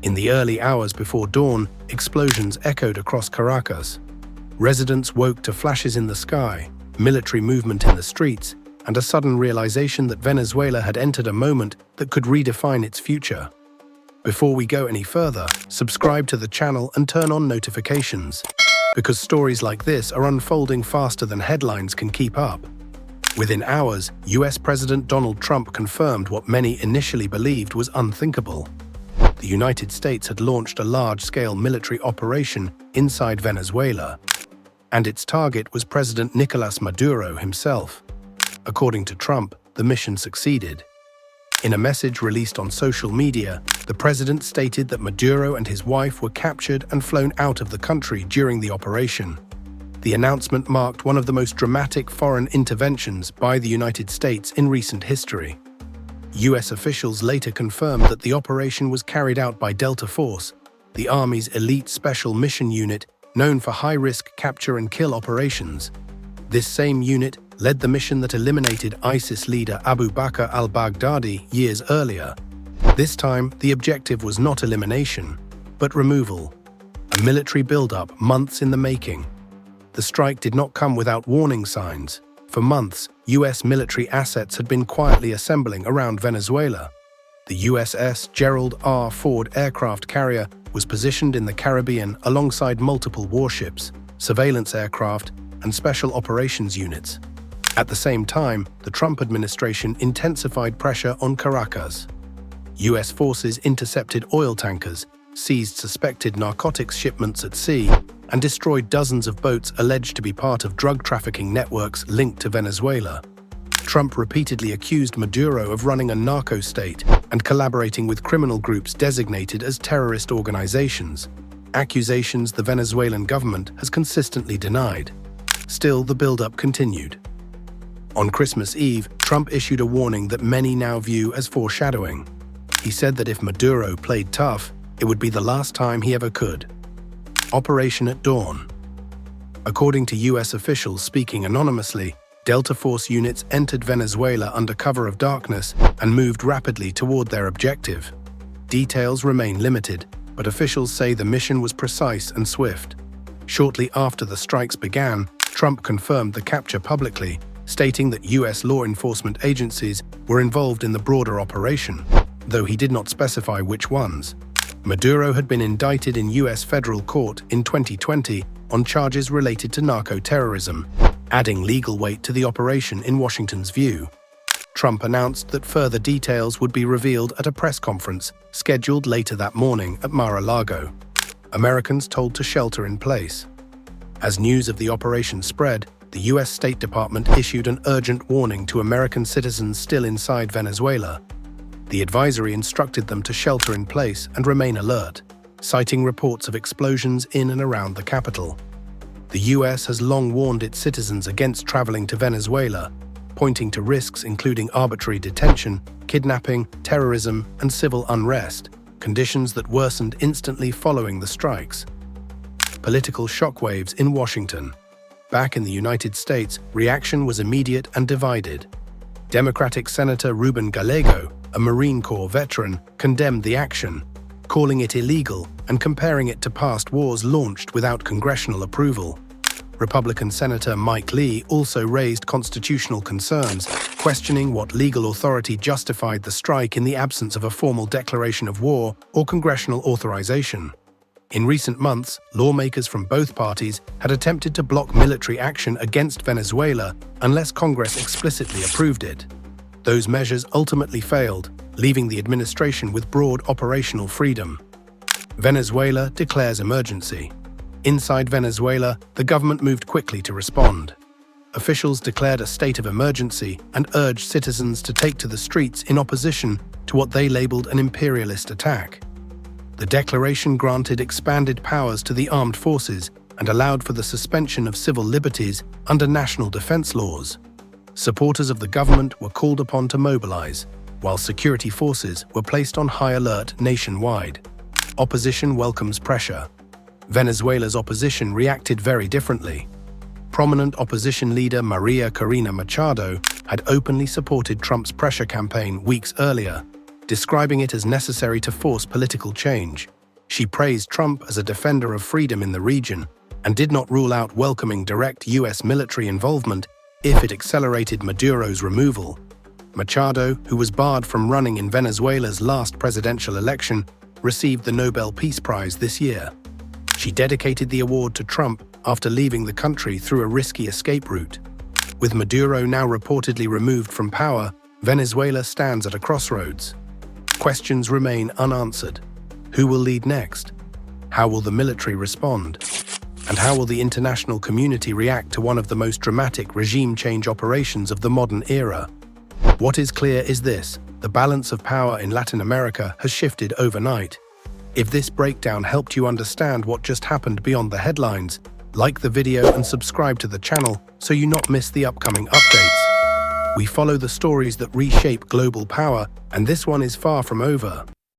In the early hours before dawn, explosions echoed across Caracas. Residents woke to flashes in the sky, military movement in the streets, and a sudden realization that Venezuela had entered a moment that could redefine its future. Before we go any further, subscribe to the channel and turn on notifications, because stories like this are unfolding faster than headlines can keep up. Within hours, US President Donald Trump confirmed what many initially believed was unthinkable. The United States had launched a large-scale military operation inside Venezuela, and its target was President Nicolás Maduro himself. According to Trump, the mission succeeded. In a message released on social media, the president stated that Maduro and his wife were captured and flown out of the country during the operation. The announcement marked one of the most dramatic foreign interventions by the United States in recent history. US officials later confirmed that the operation was carried out by Delta Force, the Army's elite special mission unit known for high-risk capture and kill operations. This same unit led the mission that eliminated ISIS leader Abu Bakr al-Baghdadi years earlier. This time, the objective was not elimination, but removal, a military buildup months in the making. The strike did not come without warning signs. For months, US military assets had been quietly assembling around Venezuela. The USS Gerald R. Ford aircraft carrier was positioned in the Caribbean alongside multiple warships, surveillance aircraft, and special operations units. At the same time, the Trump administration intensified pressure on Caracas. US forces intercepted oil tankers, seized suspected narcotics shipments at sea, and destroyed dozens of boats alleged to be part of drug trafficking networks linked to Venezuela. Trump repeatedly accused Maduro of running a narco state and collaborating with criminal groups designated as terrorist organizations, accusations the Venezuelan government has consistently denied. Still, the buildup continued. On Christmas Eve, Trump issued a warning that many now view as foreshadowing. He said that if Maduro played tough, it would be the last time he ever could. Operation at Dawn. According to US officials speaking anonymously, Delta Force units entered Venezuela under cover of darkness and moved rapidly toward their objective. Details remain limited, but officials say the mission was precise and swift. Shortly after the strikes began, Trump confirmed the capture publicly, stating that US law enforcement agencies were involved in the broader operation, though he did not specify which ones. Maduro had been indicted in US federal court in 2020 on charges related to narco-terrorism, adding legal weight to the operation in Washington's view. Trump announced that further details would be revealed at a press conference scheduled later that morning at Mar-a-Lago. Americans told to shelter in place. As news of the operation spread, the US State Department issued an urgent warning to American citizens still inside Venezuela. The advisory instructed them to shelter in place and remain alert, citing reports of explosions in and around the capital. The US has long warned its citizens against traveling to Venezuela, pointing to risks including arbitrary detention, kidnapping, terrorism, and civil unrest, conditions that worsened instantly following the strikes. Political shockwaves in Washington. Back in the United States, reaction was immediate and divided. Democratic Senator Ruben Gallego, a Marine Corps veteran, condemned the action, calling it illegal and comparing it to past wars launched without congressional approval. Republican Senator Mike Lee also raised constitutional concerns, questioning what legal authority justified the strike in the absence of a formal declaration of war or congressional authorization. In recent months, lawmakers from both parties had attempted to block military action against Venezuela unless Congress explicitly approved it. Those measures ultimately failed, leaving the administration with broad operational freedom. Venezuela declares emergency. Inside Venezuela, the government moved quickly to respond. Officials declared a state of emergency and urged citizens to take to the streets in opposition to what they labeled an imperialist attack. The declaration granted expanded powers to the armed forces and allowed for the suspension of civil liberties under national defense laws. Supporters of the government were called upon to mobilize, while security forces were placed on high alert nationwide. Opposition welcomes pressure. Venezuela's opposition reacted very differently. Prominent opposition leader Maria Corina Machado had openly supported Trump's pressure campaign weeks earlier, describing it as necessary to force political change. She praised Trump as a defender of freedom in the region and did not rule out welcoming direct U.S. military involvement if it accelerated Maduro's removal. Machado, who was barred from running in Venezuela's last presidential election, received the Nobel Peace Prize this year. She dedicated the award to Trump after leaving the country through a risky escape route. With Maduro now reportedly removed from power, Venezuela stands at a crossroads. Questions remain unanswered. Who will lead next? How will the military respond? And how will the international community react to one of the most dramatic regime change operations of the modern era? What is clear is this: the balance of power in Latin America has shifted overnight. If this breakdown helped you understand what just happened beyond the headlines, like the video and subscribe to the channel so you not miss the upcoming updates. We follow the stories that reshape global power, and this one is far from over.